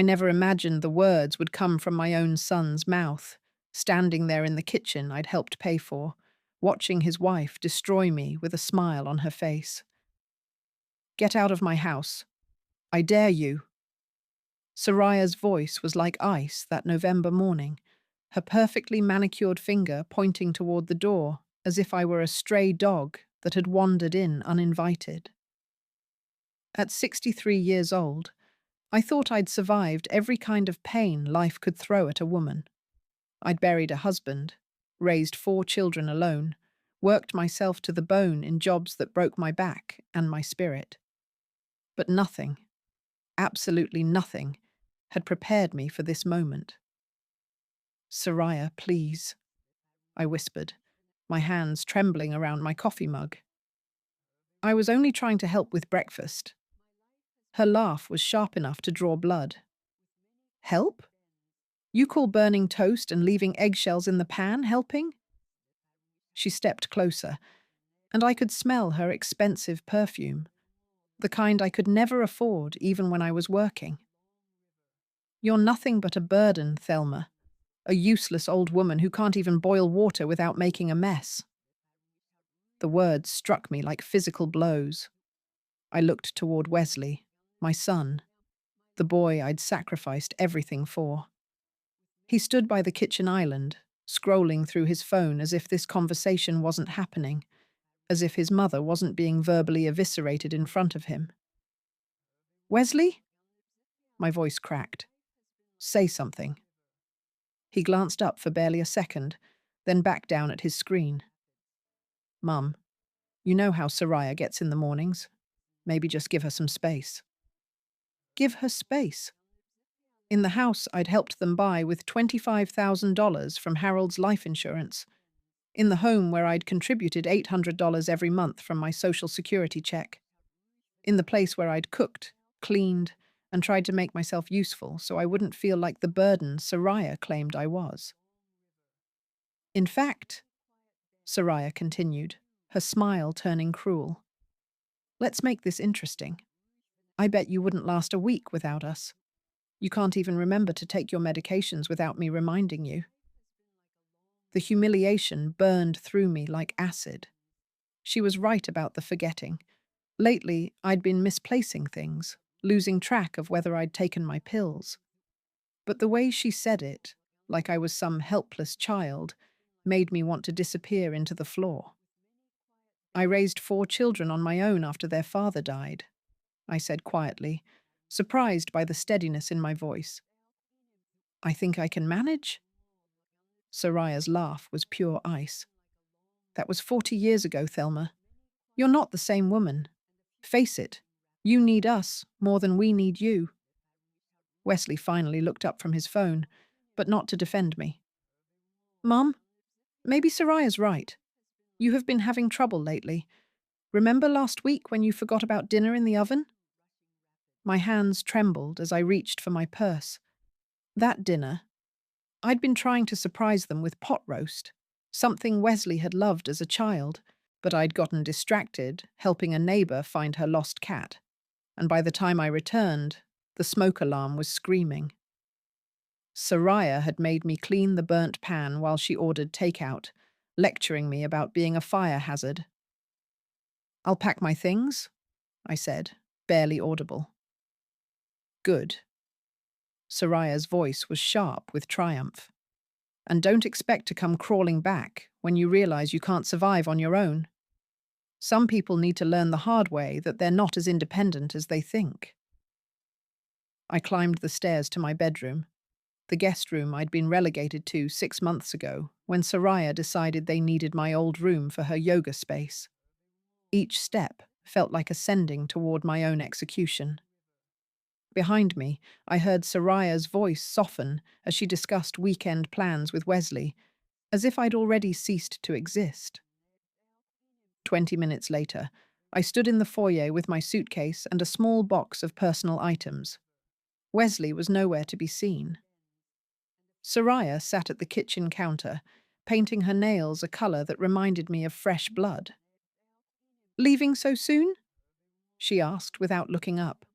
I never imagined the words would come from my own son's mouth, standing there in the kitchen I'd helped pay for, watching his wife destroy me with a smile on her face. "Get out of my house. I dare you." Soraya's voice was like ice that November morning, her perfectly manicured finger pointing toward the door as if I were a stray dog that had wandered in uninvited. At 63 years old, I thought I'd survived every kind of pain life could throw at a woman. I'd buried a husband, raised 4 children alone, worked myself to the bone in jobs that broke my back and my spirit. But nothing, absolutely nothing, had prepared me for this moment. "Soraya, please," I whispered, my hands trembling around my coffee mug. "I was only trying to help with breakfast." Her laugh was sharp enough to draw blood. "Help? You call burning toast and leaving eggshells in the pan helping?" She stepped closer, and I could smell her expensive perfume, the kind I could never afford even when I was working. "You're nothing but a burden, Thelma. A useless old woman who can't even boil water without making a mess." The words struck me like physical blows. I looked toward Wesley, my son, the boy I'd sacrificed everything for. He stood by the kitchen island, scrolling through his phone as if this conversation wasn't happening, as if his mother wasn't being verbally eviscerated in front of him. "Wesley?" My voice cracked. "Say something." He glanced up for barely a second, then back down at his screen. "Mum, you know how Soraya gets in the mornings. Maybe just give her some space." Give her space? In the house I'd helped them buy with $25,000 from Harold's life insurance. In the home where I'd contributed $800 every month from my Social Security check. In the place where I'd cooked, cleaned, and tried to make myself useful so I wouldn't feel like the burden Soraya claimed I was. "In fact," Soraya continued, her smile turning cruel, "let's make this interesting. I bet you wouldn't last a week without us. You can't even remember to take your medications without me reminding you." The humiliation burned through me like acid. She was right about the forgetting. Lately, I'd been misplacing things, losing track of whether I'd taken my pills. But the way she said it, like I was some helpless child, made me want to disappear into the floor. "I raised 4 children on my own after their father died," I said quietly, surprised by the steadiness in my voice. "I think I can manage?" Soraya's laugh was pure ice. "That was 40 years ago, Thelma. You're not the same woman. Face it, you need us more than we need you." Wesley finally looked up from his phone, but not to defend me. "Mum, maybe Soraya's right. You have been having trouble lately. Remember last week when you forgot about dinner in the oven?" My hands trembled as I reached for my purse. That dinner, I'd been trying to surprise them with pot roast, something Wesley had loved as a child, but I'd gotten distracted helping a neighbor find her lost cat, and by the time I returned, the smoke alarm was screaming. Soraya had made me clean the burnt pan while she ordered takeout, lecturing me about being a fire hazard. "I'll pack my things," I said, barely audible. "Good." Soraya's voice was sharp with triumph. "And don't expect to come crawling back when you realize you can't survive on your own. Some people need to learn the hard way that they're not as independent as they think." I climbed the stairs to my bedroom, the guest room I'd been relegated to 6 months ago when Soraya decided they needed my old room for her yoga space. Each step felt like ascending toward my own execution. Behind me, I heard Soraya's voice soften as she discussed weekend plans with Wesley, as if I'd already ceased to exist. 20 minutes later, I stood in the foyer with my suitcase and a small box of personal items. Wesley was nowhere to be seen. Soraya sat at the kitchen counter, painting her nails a color that reminded me of fresh blood. "Leaving so soon?" she asked without looking up.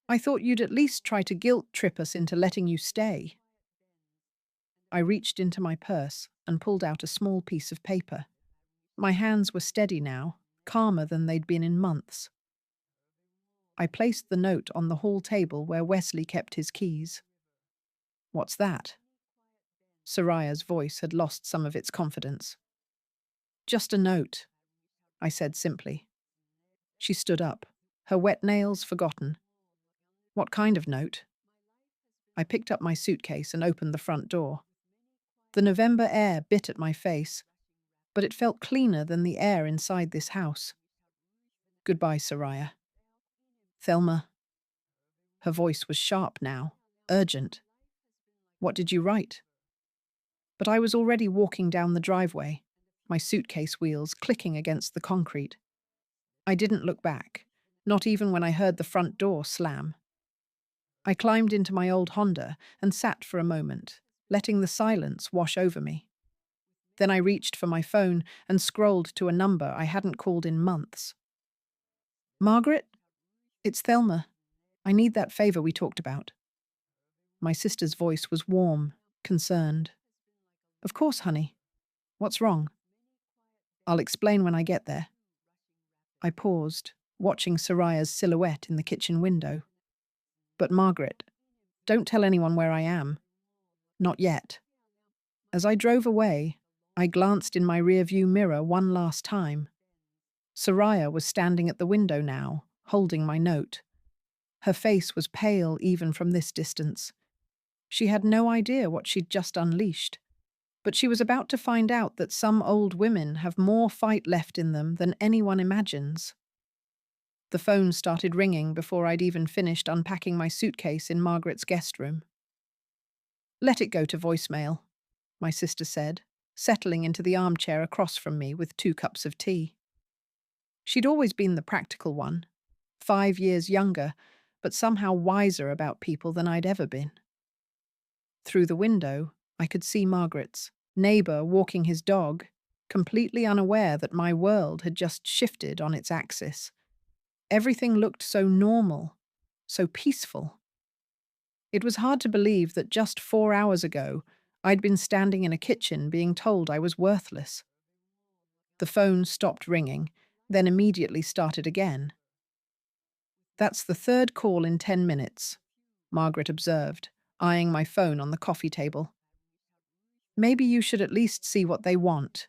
I thought you'd at least try to guilt trip us into letting you stay. I reached into my purse and pulled out a small piece of paper. My hands were steady now, calmer than they'd been in months. I placed the note on the hall table where Wesley kept his keys. What's that? Soraya's voice had lost some of its confidence. Just a note, I said simply. She stood up, her wet nails forgotten. What kind of note? I picked up my suitcase and opened the front door. The November air bit at my face, but it felt cleaner than the air inside this house. Goodbye, Soraya. Thelma. Her voice was sharp now, urgent. What did you write? But I was already walking down the driveway, my suitcase wheels clicking against the concrete. I didn't look back, not even when I heard the front door slam. I climbed into my old Honda and sat for a moment, letting the silence wash over me. Then I reached for my phone and scrolled to a number I hadn't called in months. Margaret? It's Thelma. I need that favor we talked about. My sister's voice was warm, concerned. Of course, honey. What's wrong? I'll explain when I get there. I paused, watching Soraya's silhouette in the kitchen window. But Margaret, don't tell anyone where I am. Not yet. As I drove away, I glanced in my rearview mirror one last time. Soraya was standing at the window now, holding my note. Her face was pale even from this distance. She had no idea what she'd just unleashed. But she was about to find out that some old women have more fight left in them than anyone imagines. The phone started ringing before I'd even finished unpacking my suitcase in Margaret's guest room. Let it go to voicemail, my sister said, settling into the armchair across from me with 2 cups of tea. She'd always been the practical one, 5 years younger, but somehow wiser about people than I'd ever been. Through the window, I could see Margaret's neighbour walking his dog, completely unaware that my world had just shifted on its axis. Everything looked so normal, so peaceful. It was hard to believe that just 4 hours ago, I'd been standing in a kitchen being told I was worthless. The phone stopped ringing, then immediately started again. That's the 3rd call in 10 minutes, Margaret observed, eyeing my phone on the coffee table. Maybe you should at least see what they want.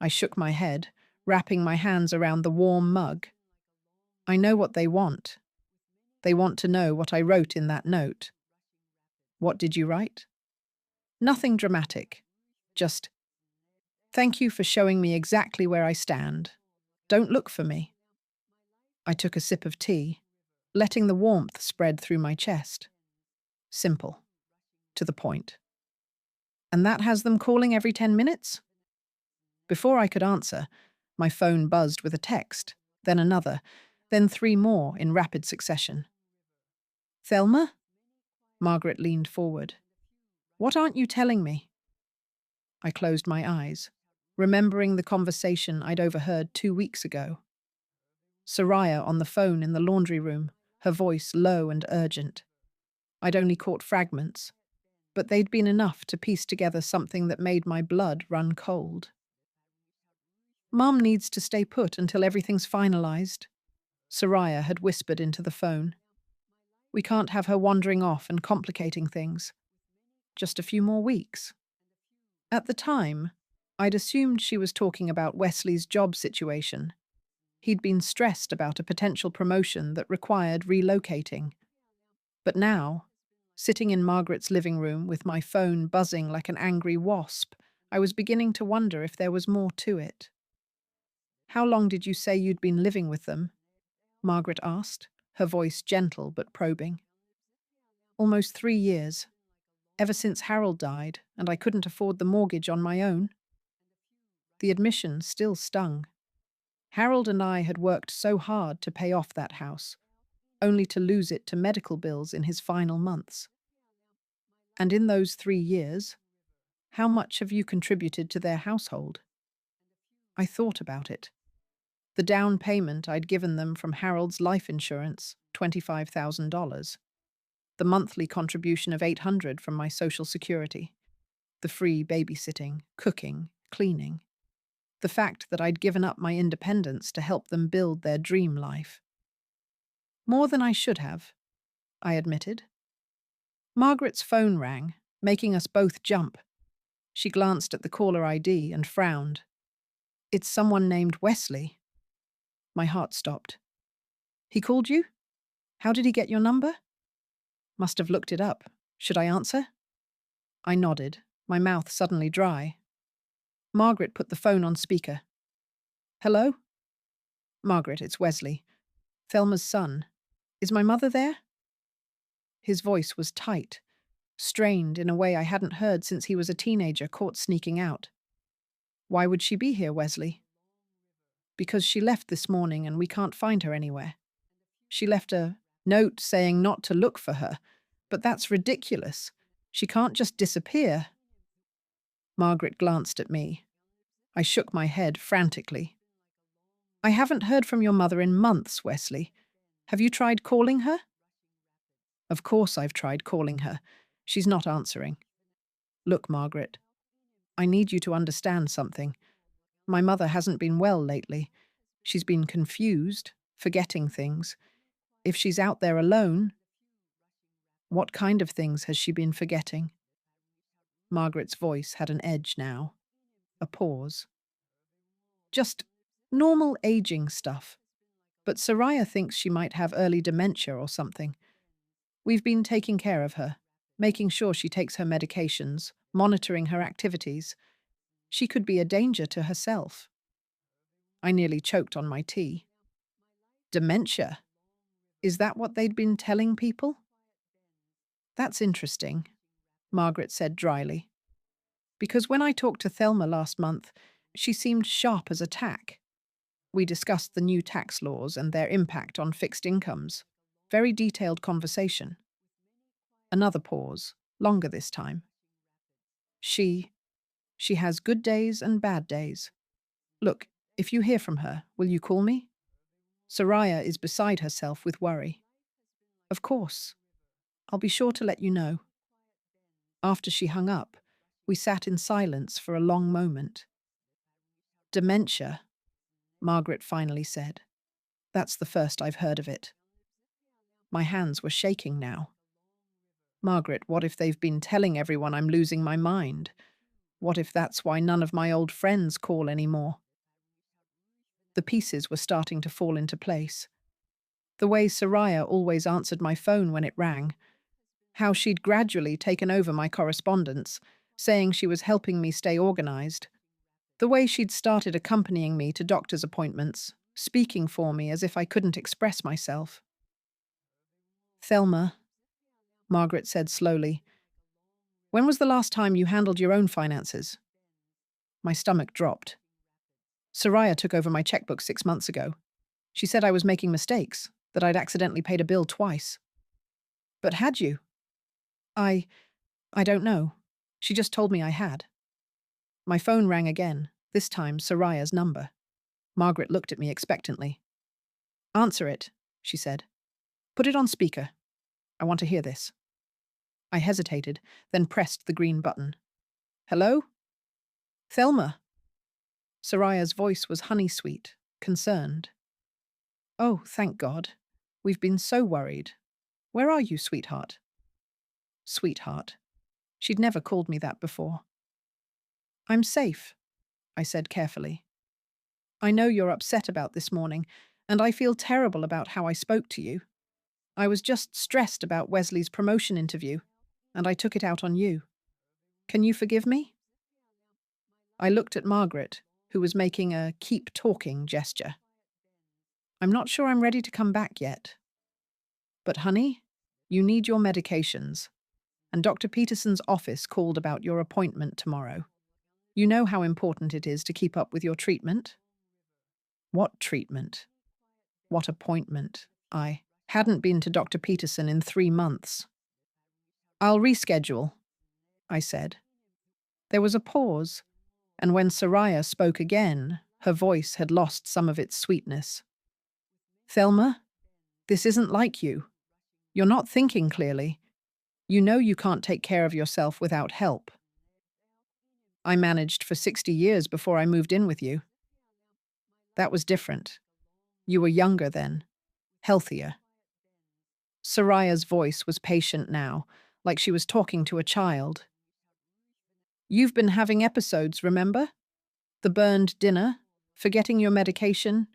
I shook my head, wrapping my hands around the warm mug. I know what they want. They want to know what I wrote in that note. What did you write? Nothing dramatic. Just, thank you for showing me exactly where I stand. Don't look for me. I took a sip of tea, letting the warmth spread through my chest. Simple. To the point. And that has them calling every 10 minutes? Before I could answer, my phone buzzed with a text, then another, then 3 more in rapid succession. Thelma? Margaret leaned forward. What aren't you telling me? I closed my eyes, remembering the conversation I'd overheard 2 weeks ago. Soraya on the phone in the laundry room, her voice low and urgent. I'd only caught fragments, but they'd been enough to piece together something that made my blood run cold. Mum needs to stay put until everything's finalized, Soraya had whispered into the phone. We can't have her wandering off and complicating things. Just a few more weeks. At the time, I'd assumed she was talking about Wesley's job situation. He'd been stressed about a potential promotion that required relocating. But now, sitting in Margaret's living room with my phone buzzing like an angry wasp, I was beginning to wonder if there was more to it. How long did you say you'd been living with them? Margaret asked, her voice gentle but probing. Almost 3 years. Ever since Harold died, and I couldn't afford the mortgage on my own. The admission still stung. Harold and I had worked so hard to pay off that house, only to lose it to medical bills in his final months. And in those 3 years, how much have you contributed to their household? I thought about it. The down payment I'd given them from Harold's life insurance, $25,000. The monthly contribution of $800 from my Social Security. The free babysitting, cooking, cleaning. The fact that I'd given up my independence to help them build their dream life. More than I should have, I admitted. Margaret's phone rang, making us both jump. She glanced at the caller ID and frowned. It's someone named Wesley. My heart stopped. He called you? How did he get your number? Must have looked it up. Should I answer? I nodded, my mouth suddenly dry. Margaret put the phone on speaker. Hello? Margaret, it's Wesley. Thelma's son. Is my mother there? His voice was tight, strained in a way I hadn't heard since he was a teenager caught sneaking out. Why would she be here, Wesley? Because she left this morning and we can't find her anywhere. She left a note saying not to look for her, but that's ridiculous. She can't just disappear. Margaret glanced at me. I shook my head frantically. I haven't heard from your mother in months, Wesley. Have you tried calling her? Of course I've tried calling her. She's not answering. Look, Margaret, I need you to understand something. My mother hasn't been well lately. She's been confused, forgetting things. If she's out there alone, what kind of things has she been forgetting? Margaret's voice had an edge now. A pause. Just normal aging stuff. But Soraya thinks she might have early dementia or something. We've been taking care of her, making sure she takes her medications, monitoring her activities. She could be a danger to herself. I nearly choked on my tea. Dementia? Is that what they'd been telling people? That's interesting, Margaret said dryly. Because when I talked to Thelma last month, she seemed sharp as a tack. We discussed the new tax laws and their impact on fixed incomes. Very detailed conversation. Another pause, longer this time. She has good days and bad days. Look, if you hear from her, will you call me? Soraya is beside herself with worry. Of course. I'll be sure to let you know. After she hung up, we sat in silence for a long moment. Dementia, Margaret finally said. That's the first I've heard of it. My hands were shaking now. Margaret, what if they've been telling everyone I'm losing my mind? What if that's why none of my old friends call anymore? The pieces were starting to fall into place. The way Soraya always answered my phone when it rang, how she'd gradually taken over my correspondence, saying she was helping me stay organized, the way she'd started accompanying me to doctor's appointments, speaking for me as if I couldn't express myself. Thelma, Margaret said slowly, when was the last time you handled your own finances? My stomach dropped. Soraya took over my checkbook 6 months ago. She said I was making mistakes, that I'd accidentally paid a bill twice. But had you? I don't know. She just told me I had. My phone rang again, this time Soraya's number. Margaret looked at me expectantly. Answer it, she said. Put it on speaker. I want to hear this. I hesitated, then pressed the green button. Hello? Thelma. Soraya's voice was honey-sweet, concerned. Oh, thank God. We've been so worried. Where are you, sweetheart? Sweetheart. She'd never called me that before. I'm safe, I said carefully. I know you're upset about this morning, and I feel terrible about how I spoke to you. I was just stressed about Wesley's promotion interview, and I took it out on you. Can you forgive me? I looked at Margaret, who was making a keep talking gesture. I'm not sure I'm ready to come back yet. But honey, you need your medications, and Dr. Peterson's office called about your appointment tomorrow. You know how important it is to keep up with your treatment? What treatment? What appointment? I hadn't been to Dr. Peterson in 3 months. I'll reschedule, I said. There was a pause, and when Soraya spoke again, her voice had lost some of its sweetness. Thelma, This isn't like you. You're not thinking clearly. You know you can't take care of yourself without help. I managed for 60 years before I moved in with you. That was different. You were younger then, healthier. Soraya's voice was patient now, like she was talking to a child. You've been having episodes, remember? The burned dinner, forgetting your medication,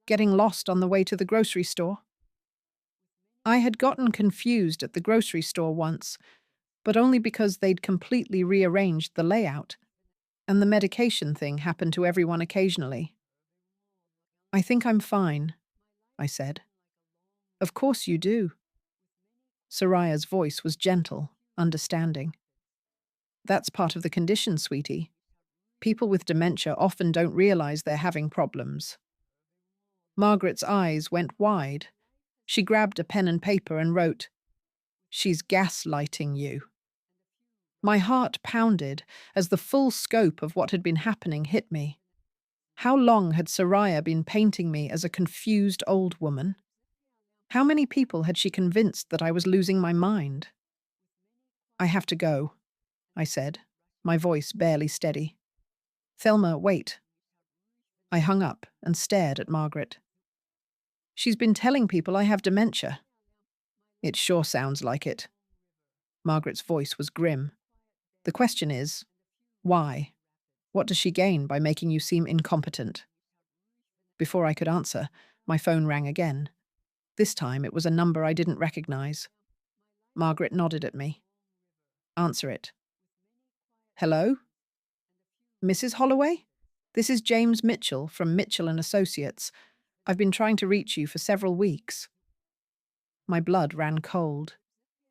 getting lost on the way to the grocery store. I had gotten confused at the grocery store once, but only because they'd completely rearranged the layout, and the medication thing happened to everyone occasionally. I think I'm fine, I said. Of course you do. Soraya's voice was gentle, understanding. That's part of the condition, sweetie. People with dementia often don't realize they're having problems. Margaret's eyes went wide. She grabbed a pen and paper and wrote, "She's gaslighting you." My heart pounded as the full scope of what had been happening hit me. How long had Soraya been painting me as a confused old woman? How many people had she convinced that I was losing my mind? I have to go, I said, my voice barely steady. Thelma, wait. I hung up and stared at Margaret. She's been telling people I have dementia. It sure sounds like it. Margaret's voice was grim. The question is, why? What does she gain by making you seem incompetent? Before I could answer, my phone rang again. This time it was a number I didn't recognize. Margaret nodded at me. Answer it. Hello? Mrs. Holloway? This is James Mitchell from Mitchell and Associates. I've been trying to reach you for several weeks. My blood ran cold.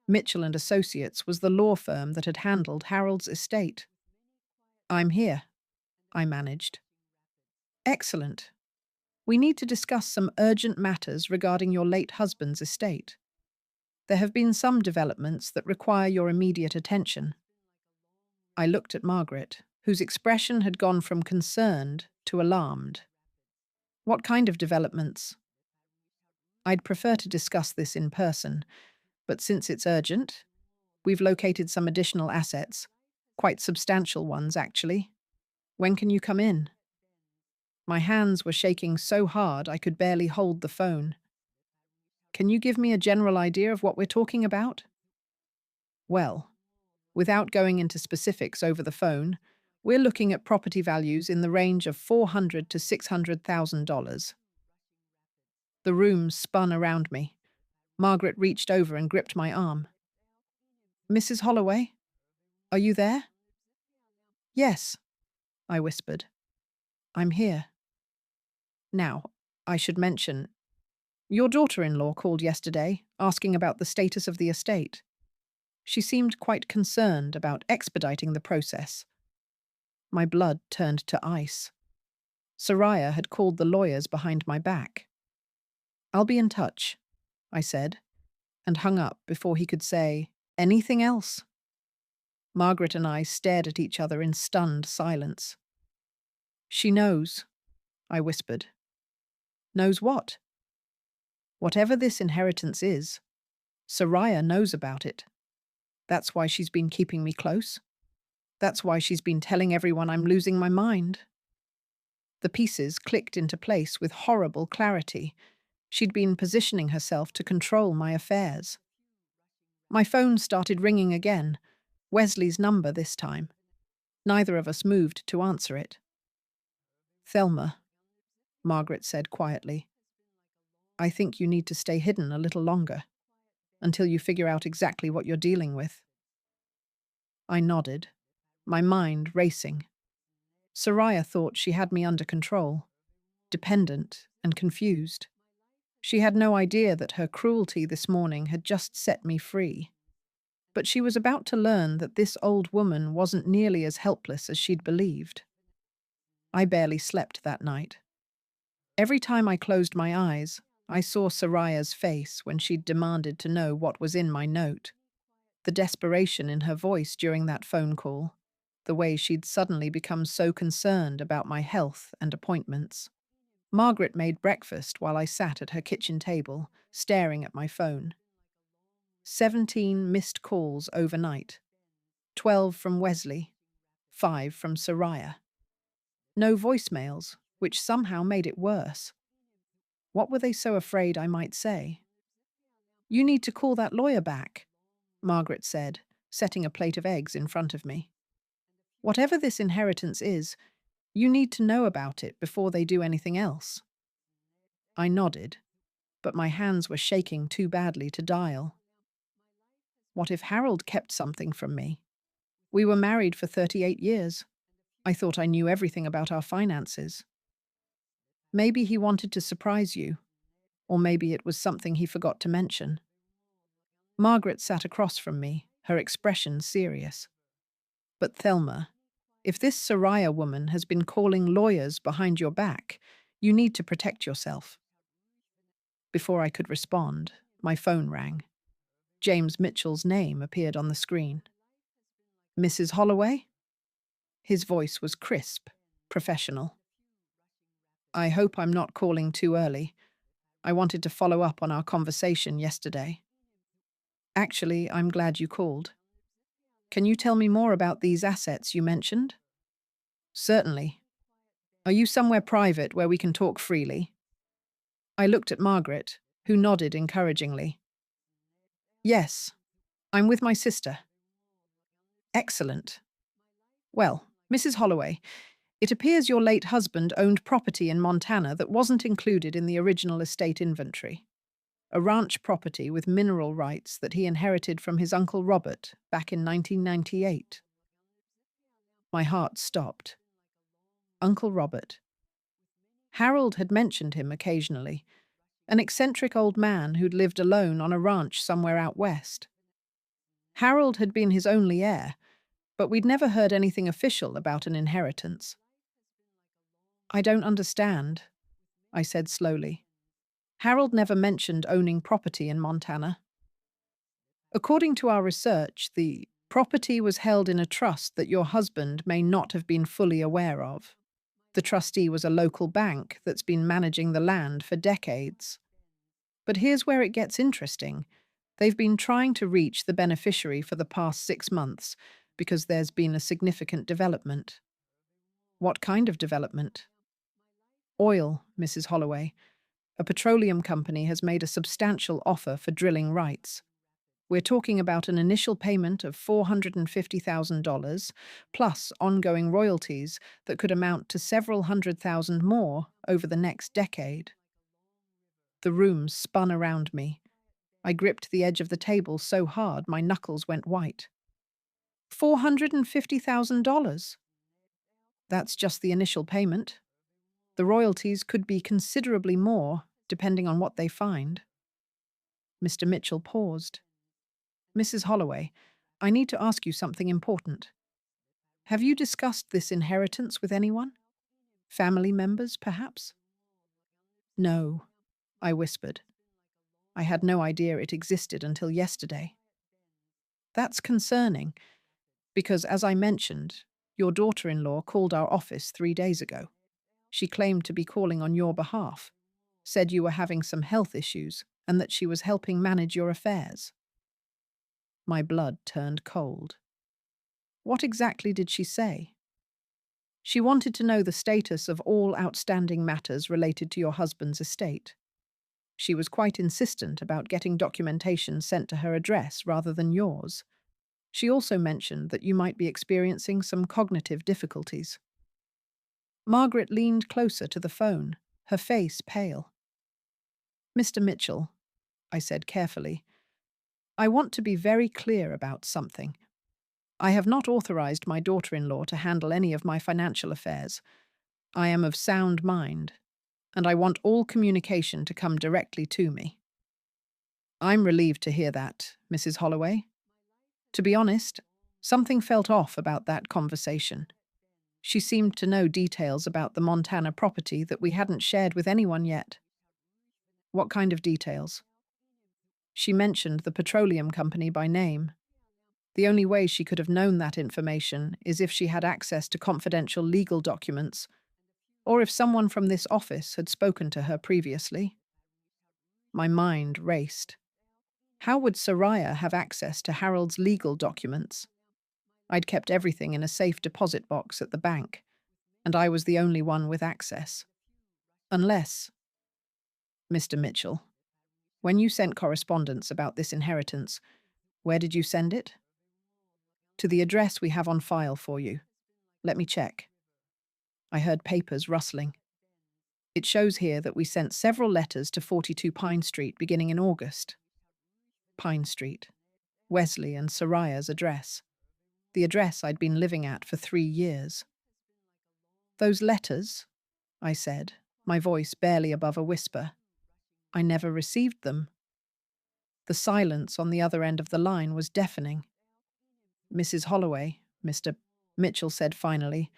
Mitchell and Associates was the law firm that had handled Harold's estate. I'm here, I managed. Excellent. We need to discuss some urgent matters regarding your late husband's estate. There have been some developments that require your immediate attention. I looked at Margaret, whose expression had gone from concerned to alarmed. What kind of developments? I'd prefer to discuss this in person, but since it's urgent, we've located some additional assets, quite substantial ones, actually. When can you come in? My hands were shaking so hard I could barely hold the phone. Can you give me a general idea of what we're talking about? Well, without going into specifics over the phone, we're looking at property values in the range of $400,000 to $600,000. The room spun around me. Margaret reached over and gripped my arm. Mrs. Holloway, are you there? Yes, I whispered. I'm here. Now, I should mention, your daughter-in-law called yesterday, asking about the status of the estate. She seemed quite concerned about expediting the process. My blood turned to ice. Soraya had called the lawyers behind my back. I'll be in touch, I said, and hung up before he could say anything else. Margaret and I stared at each other in stunned silence. She knows, I whispered. Knows what? Whatever this inheritance is, Soraya knows about it. That's why she's been keeping me close. That's why she's been telling everyone I'm losing my mind. The pieces clicked into place with horrible clarity. She'd been positioning herself to control my affairs. My phone started ringing again, Wesley's number this time. Neither of us moved to answer it. Thelma, Margaret said quietly, I think you need to stay hidden a little longer, until you figure out exactly what you're dealing with. I nodded, my mind racing. Soraya thought she had me under control, dependent and confused. She had no idea that her cruelty this morning had just set me free. But she was about to learn that this old woman wasn't nearly as helpless as she'd believed. I barely slept that night. Every time I closed my eyes, I saw Soraya's face when she'd demanded to know what was in my note. The desperation in her voice during that phone call, the way she'd suddenly become so concerned about my health and appointments. Margaret made breakfast while I sat at her kitchen table, staring at my phone. 17 missed calls overnight. 12 from Wesley, 5 from Soraya. No voicemails, which somehow made it worse. What were they so afraid I might say? "You need to call that lawyer back," Margaret said, setting a plate of eggs in front of me. "Whatever this inheritance is, you need to know about it before they do anything else." I nodded, but my hands were shaking too badly to dial. What if Harold kept something from me? We were married for 38 years. I thought I knew everything about our finances. Maybe he wanted to surprise you, or maybe it was something he forgot to mention. Margaret sat across from me, her expression serious. "But Thelma, if this Soraya woman has been calling lawyers behind your back, you need to protect yourself." Before I could respond, my phone rang. James Mitchell's name appeared on the screen. "Mrs. Holloway?" His voice was crisp, professional. "I hope I'm not calling too early. I wanted to follow up on our conversation yesterday." "Actually, I'm glad you called. Can you tell me more about these assets you mentioned?" "Certainly. Are you somewhere private where we can talk freely?" I looked at Margaret, who nodded encouragingly. "Yes, I'm with my sister." "Excellent. Well, Mrs. Holloway, it appears your late husband owned property in Montana that wasn't included in the original estate inventory. A ranch property with mineral rights that he inherited from his Uncle Robert back in 1998. My heart stopped. Uncle Robert. Harold had mentioned him occasionally, an eccentric old man who'd lived alone on a ranch somewhere out west. Harold had been his only heir, but we'd never heard anything official about an inheritance. "I don't understand," I said slowly. "Harold never mentioned owning property in Montana." "According to our research, the property was held in a trust that your husband may not have been fully aware of. The trustee was a local bank that's been managing the land for decades. But here's where it gets interesting. They've been trying to reach the beneficiary for the past 6 months because there's been a significant development." "What kind of development?" "Oil, Mrs. Holloway. A petroleum company has made a substantial offer for drilling rights. We're talking about an initial payment of $450,000, plus ongoing royalties that could amount to several $100,000 more over the next decade." The room spun around me. I gripped the edge of the table so hard my knuckles went white. $450,000? That's just the initial payment. The royalties could be considerably more, depending on what they find. Mr. Mitchell paused. "Mrs. Holloway, I need to ask you something important. Have you discussed this inheritance with anyone? Family members, perhaps?" "No," I whispered. I had no idea it existed until yesterday. "That's concerning, because, as I mentioned, your daughter-in-law called our office 3 days ago. She claimed to be calling on your behalf, said you were having some health issues, and that she was helping manage your affairs." My blood turned cold. "What exactly did she say?" "She wanted to know the status of all outstanding matters related to your husband's estate. She was quite insistent about getting documentation sent to her address rather than yours. She also mentioned that you might be experiencing some cognitive difficulties." Margaret leaned closer to the phone, her face pale. "Mr. Mitchell," I said carefully, "I want to be very clear about something. I have not authorized my daughter-in-law to handle any of my financial affairs. I am of sound mind, and I want all communication to come directly to me." "I'm relieved to hear that, Mrs. Holloway. To be honest, something felt off about that conversation. She seemed to know details about the Montana property that we hadn't shared with anyone yet." "What kind of details?" "She mentioned the petroleum company by name. The only way she could have known that information is if she had access to confidential legal documents, Or if someone from this office had spoken to her previously. My mind raced. How would Soraya have access to Harold's legal documents? I'd kept everything in a safe deposit box at the bank, and I was the only one with access. Unless, Mr. Mitchell, when you sent correspondence about this inheritance, where did you send it? To the address we have on file for you. Let me check. I heard papers rustling. It shows here that we sent several letters to 42 Pine Street beginning in August. Pine Street. Wesley and Soraya's address. The address I'd been living at for 3 years. Those letters, I said, my voice barely above a whisper. I never received them. The silence on the other end of the line was deafening. Mrs. Holloway, Mr. Mitchell said finally,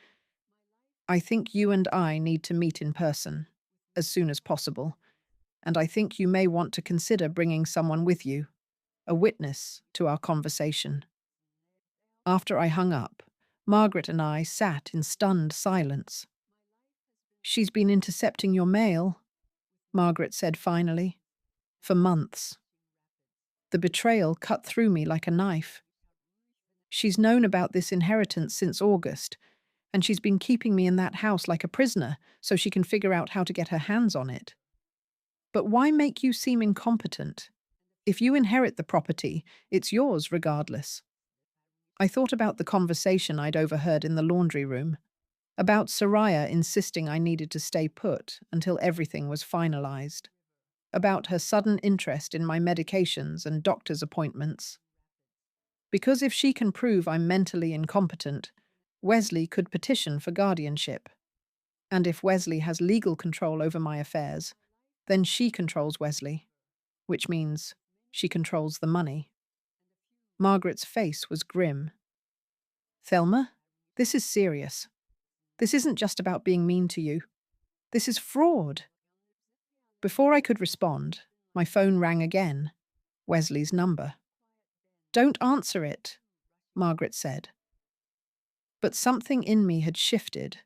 I think you and I need to meet in person, as soon as possible, and I think you may want to consider bringing someone with you, a witness to our conversation. After I hung up, Margaret and I sat in stunned silence. She's been intercepting your mail, Margaret said finally, for months. The betrayal cut through me like a knife. She's known about this inheritance since August, and she's been keeping me in that house like a prisoner so she can figure out how to get her hands on it. But why make you seem incompetent? If you inherit the property, it's yours regardless. I thought about the conversation I'd overheard in the laundry room, about Soraya insisting I needed to stay put until everything was finalized, about her sudden interest in my medications and doctor's appointments. Because if she can prove I'm mentally incompetent, Wesley could petition for guardianship. And if Wesley has legal control over my affairs, then she controls Wesley, which means she controls the money. Margaret's face was grim. Thelma, this is serious. This isn't just about being mean to you. This is fraud. Before I could respond, my phone rang again. Wesley's number. Don't answer it, Margaret said. But something in me had shifted.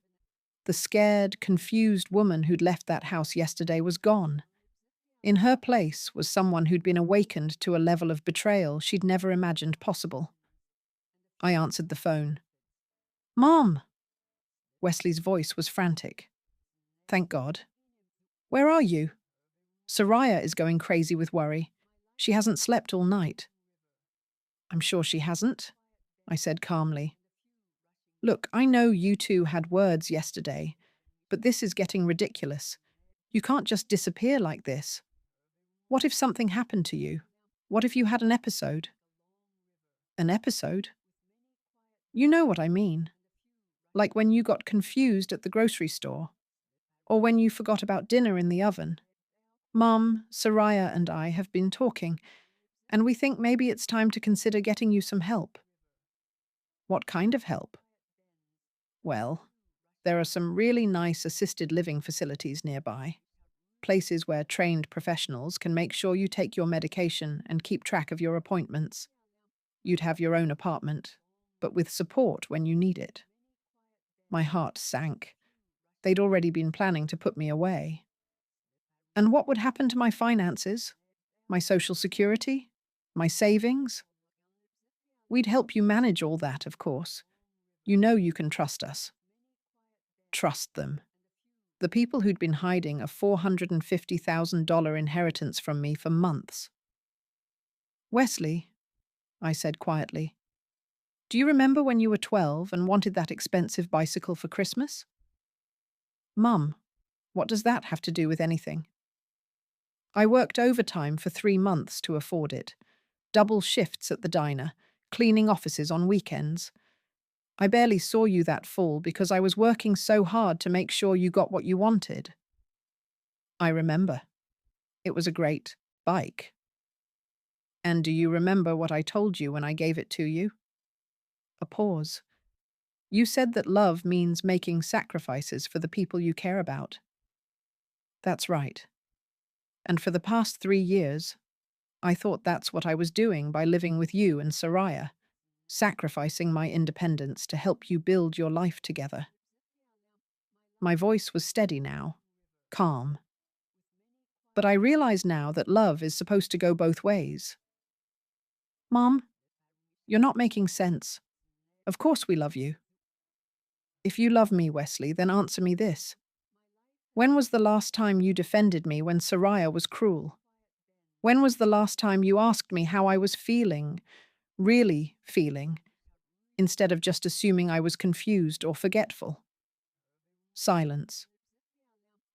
The scared, confused woman who'd left that house yesterday was gone. In her place was someone who'd been awakened to a level of betrayal she'd never imagined possible. I answered the phone. Mom! Wesley's voice was frantic. Thank God. Where are you? Soraya is going crazy with worry. She hasn't slept all night. I'm sure she hasn't, I said calmly. Look, I know you two had words yesterday, but this is getting ridiculous. You can't just disappear like this. What if something happened to you? What if you had an episode? An episode? You know what I mean. Like when you got confused at the grocery store, or when you forgot about dinner in the oven. Mum, Soraya and I have been talking, and we think maybe it's time to consider getting you some help. What kind of help? Well, there are some really nice assisted living facilities nearby. Places where trained professionals can make sure you take your medication and keep track of your appointments. You'd have your own apartment, but with support when you need it. My heart sank. They'd already been planning to put me away. And what would happen to my finances? My social security? My savings? We'd help you manage all that, of course. You know you can trust us. Trust them. The people who'd been hiding a $450,000 inheritance from me for months. Wesley, I said quietly, do you remember when you were 12 and wanted that expensive bicycle for Christmas? Mum, what does that have to do with anything? I worked overtime for 3 months to afford it. Double shifts at the diner, cleaning offices on weekends. I barely saw you that fall because I was working so hard to make sure you got what you wanted. I remember. It was a great bike. And do you remember what I told you when I gave it to you? A pause. You said that love means making sacrifices for the people you care about. That's right. And for the past 3 years, I thought that's what I was doing by living with you and Soraya, sacrificing my independence to help you build your life together. My voice was steady now, calm. But I realize now that love is supposed to go both ways. Mom, you're not making sense. Of course we love you. If you love me, Wesley, then answer me this. When was the last time you defended me when Soraya was cruel? When was the last time you asked me how I was feeling, really feeling, instead of just assuming I was confused or forgetful? Silence.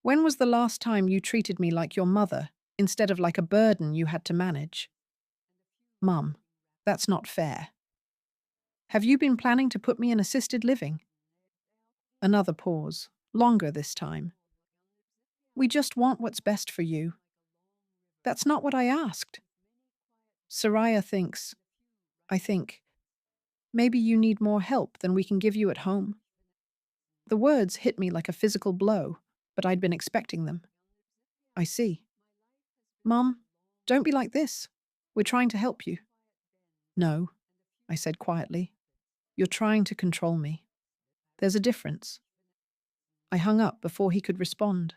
When was the last time you treated me like your mother, instead of like a burden you had to manage? Mum, that's not fair. Have you been planning to put me in assisted living? Another pause, longer this time. We just want what's best for you. That's not what I asked. Soraya thinks, I think, maybe you need more help than we can give you at home. The words hit me like a physical blow, but I'd been expecting them. I see. Mum, don't be like this. We're trying to help you. No, I said quietly. You're trying to control me. There's a difference. I hung up before he could respond.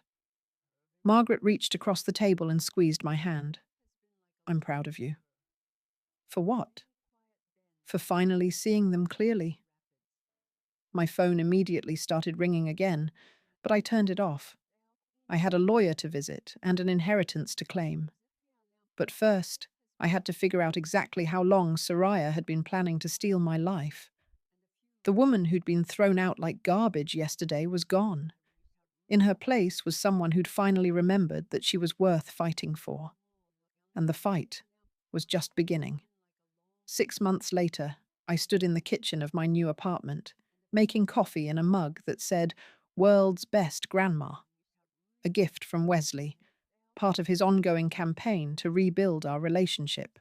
Margaret reached across the table and squeezed my hand. I'm proud of you. For what? For finally seeing them clearly. My phone immediately started ringing again, but I turned it off. I had a lawyer to visit and an inheritance to claim. But first, I had to figure out exactly how long Soraya had been planning to steal my life. The woman who'd been thrown out like garbage yesterday was gone. In her place was someone who'd finally remembered that she was worth fighting for. And the fight was just beginning. 6 months later, I stood in the kitchen of my new apartment, making coffee in a mug that said, World's Best Grandma. A gift from Wesley, part of his ongoing campaign to rebuild our relationship.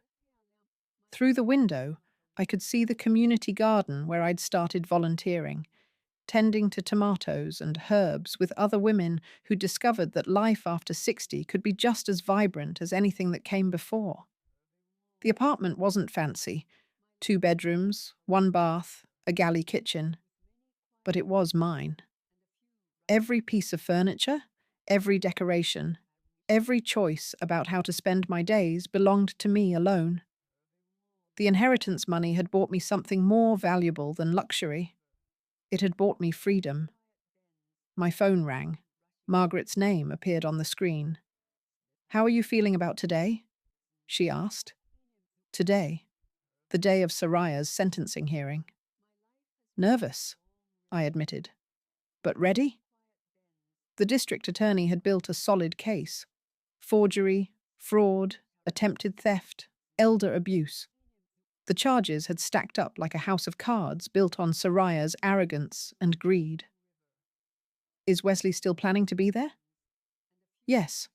Through the window, I could see the community garden where I'd started volunteering, tending to tomatoes and herbs with other women who discovered that life after 60 could be just as vibrant as anything that came before. The apartment wasn't fancy, 2 bedrooms, 1 bath, a galley kitchen, but it was mine. Every piece of furniture, every decoration, every choice about how to spend my days belonged to me alone. The inheritance money had bought me something more valuable than luxury. It had bought me freedom. My phone rang. Margaret's name appeared on the screen. How are you feeling about today? She asked. Today, the day of Soraya's sentencing hearing. Nervous, I admitted. But ready? The district attorney had built a solid case. Forgery, fraud, attempted theft, elder abuse. The charges had stacked up like a house of cards built on Soraya's arrogance and greed. Is Wesley still planning to be there? Yes.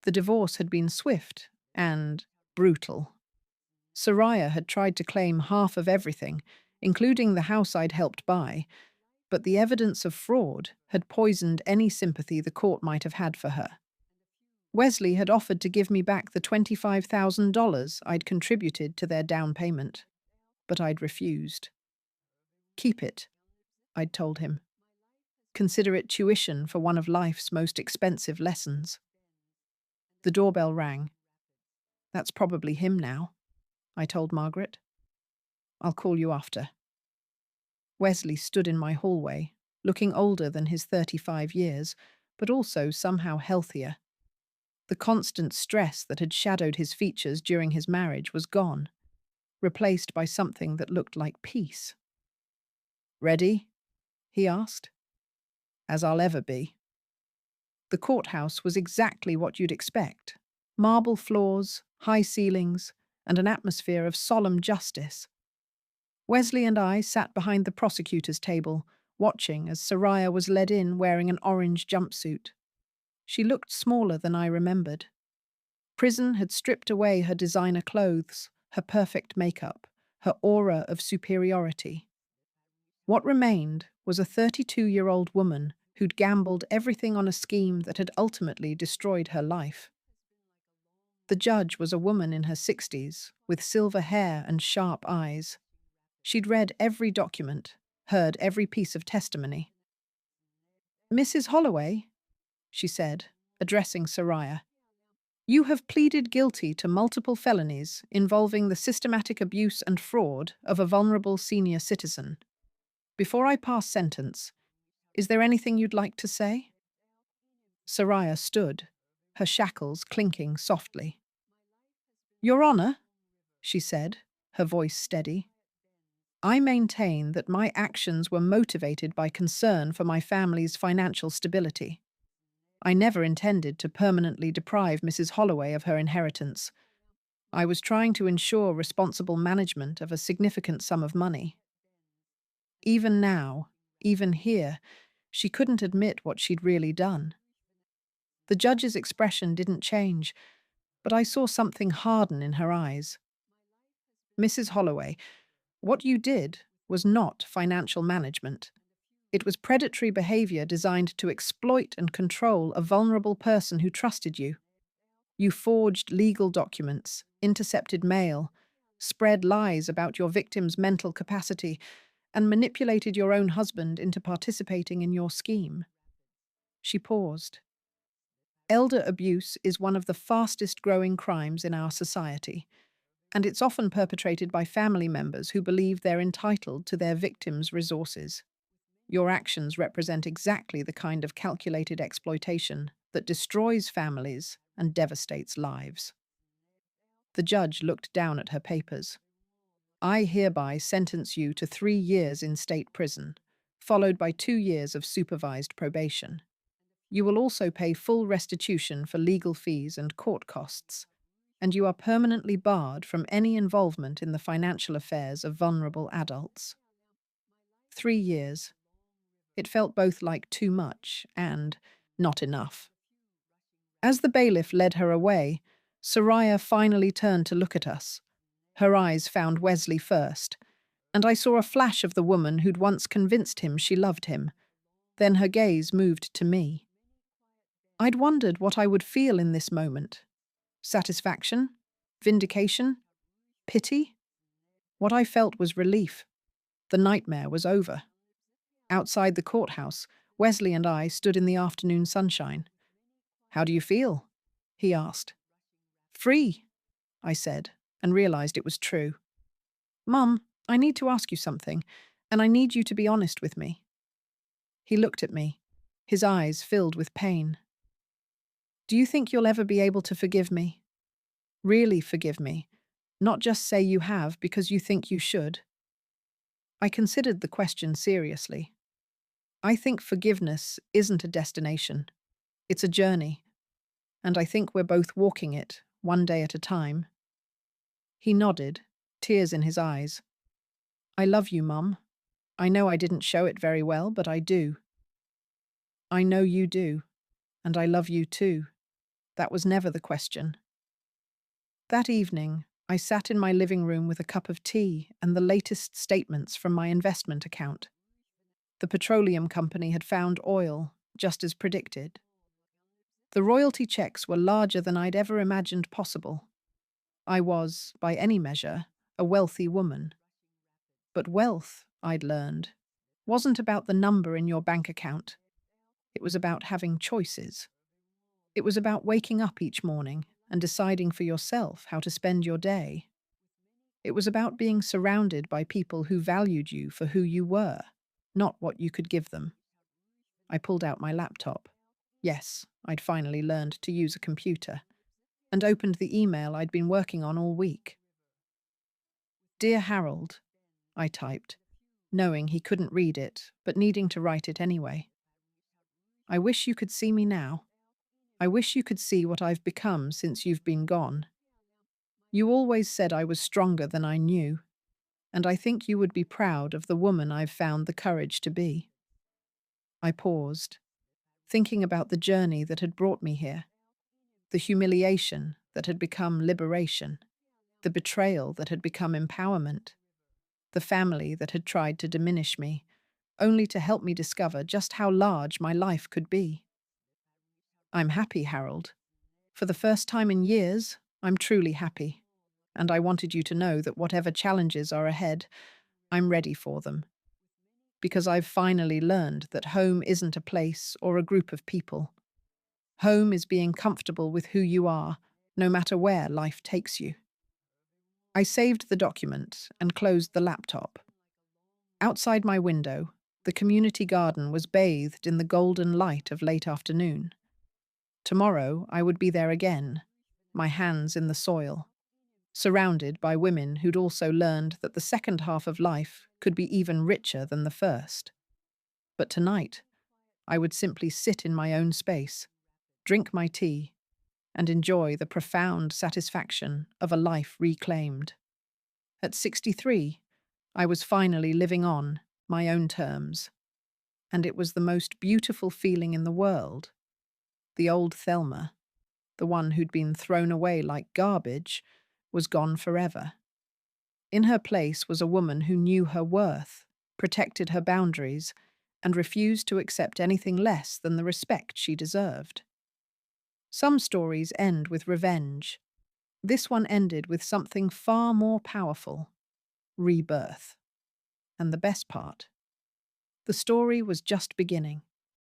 The divorce had been swift and brutal. Soraya had tried to claim half of everything, including the house I'd helped buy, but the evidence of fraud had poisoned any sympathy the court might have had for her. Wesley had offered to give me back the $25,000 I'd contributed to their down payment, but I'd refused. Keep it, I'd told him. Consider it tuition for one of life's most expensive lessons. The doorbell rang. That's probably him now, I told Margaret. I'll call you after. Wesley stood in my hallway, looking older than his 35 years, but also somehow healthier. The constant stress that had shadowed his features during his marriage was gone, replaced by something that looked like peace. Ready? He asked. As I'll ever be. The courthouse was exactly what you'd expect. Marble floors, high ceilings, and an atmosphere of solemn justice. Wesley and I sat behind the prosecutor's table, watching as Soraya was led in wearing an orange jumpsuit. She looked smaller than I remembered. Prison had stripped away her designer clothes, her perfect makeup, her aura of superiority. What remained was a 32-year-old woman who'd gambled everything on a scheme that had ultimately destroyed her life. The judge was a woman in her 60s, with silver hair and sharp eyes. She'd read every document, heard every piece of testimony. Mrs. Holloway, she said, addressing Soraya, you have pleaded guilty to multiple felonies involving the systematic abuse and fraud of a vulnerable senior citizen. Before I pass sentence, is there anything you'd like to say? Soraya stood, her shackles clinking softly. Your Honour, she said, her voice steady, I maintain that my actions were motivated by concern for my family's financial stability. I never intended to permanently deprive Mrs. Holloway of her inheritance. I was trying to ensure responsible management of a significant sum of money. Even now, even here, she couldn't admit what she'd really done. The judge's expression didn't change, but I saw something harden in her eyes. Mrs. Holloway, what you did was not financial management. It was predatory behavior designed to exploit and control a vulnerable person who trusted you. You forged legal documents, intercepted mail, spread lies about your victim's mental capacity, and manipulated your own husband into participating in your scheme. She paused. Elder abuse is one of the fastest-growing crimes in our society, and it's often perpetrated by family members who believe they're entitled to their victims' resources. Your actions represent exactly the kind of calculated exploitation that destroys families and devastates lives. The judge looked down at her papers. I hereby sentence you to 3 years in state prison, followed by 2 years of supervised probation. You will also pay full restitution for legal fees and court costs, and you are permanently barred from any involvement in the financial affairs of vulnerable adults. 3 years. It felt both like too much and not enough. As the bailiff led her away, Soraya finally turned to look at us. Her eyes found Wesley first, and I saw a flash of the woman who'd once convinced him she loved him. Then her gaze moved to me. I'd wondered what I would feel in this moment. Satisfaction? Vindication? Pity? What I felt was relief. The nightmare was over. Outside the courthouse, Wesley and I stood in the afternoon sunshine. How do you feel? He asked. Free, I said, and realized it was true. Mum, I need to ask you something, and I need you to be honest with me. He looked at me, his eyes filled with pain. Do you think you'll ever be able to forgive me? Really forgive me, not just say you have because you think you should. I considered the question seriously. I think forgiveness isn't a destination. It's a journey, and I think we're both walking it, one day at a time. He nodded, tears in his eyes. I love you, Mum. I know I didn't show it very well, but I do. I know you do, and I love you too. That was never the question. That evening, I sat in my living room with a cup of tea and the latest statements from my investment account. The petroleum company had found oil, just as predicted. The royalty checks were larger than I'd ever imagined possible. I was, by any measure, a wealthy woman. But wealth, I'd learned, wasn't about the number in your bank account. It was about having choices. It was about waking up each morning and deciding for yourself how to spend your day. It was about being surrounded by people who valued you for who you were, not what you could give them. I pulled out my laptop. Yes, I'd finally learned to use a computer, and opened the email I'd been working on all week. Dear Harold, I typed, knowing he couldn't read it, but needing to write it anyway. I wish you could see me now. I wish you could see what I've become since you've been gone. You always said I was stronger than I knew, and I think you would be proud of the woman I've found the courage to be. I paused, thinking about the journey that had brought me here, the humiliation that had become liberation, the betrayal that had become empowerment, the family that had tried to diminish me, only to help me discover just how large my life could be. I'm happy, Harold. For the first time in years, I'm truly happy. And I wanted you to know that whatever challenges are ahead, I'm ready for them. because I've finally learned that home isn't a place or a group of people. Home is being comfortable with who you are, no matter where life takes you. I saved the document and closed the laptop. Outside my window, the community garden was bathed in the golden light of late afternoon. Tomorrow I would be there again, my hands in the soil, surrounded by women who'd also learned that the second half of life could be even richer than the first. But tonight, I would simply sit in my own space, drink my tea, and enjoy the profound satisfaction of a life reclaimed. At 63, I was finally living on my own terms, and it was the most beautiful feeling in the world. The old Thelma, the one who'd been thrown away like garbage, was gone forever. In her place was a woman who knew her worth, protected her boundaries, and refused to accept anything less than the respect she deserved. Some stories end with revenge. This one ended with something far more powerful: rebirth. And the best part, the story was just beginning.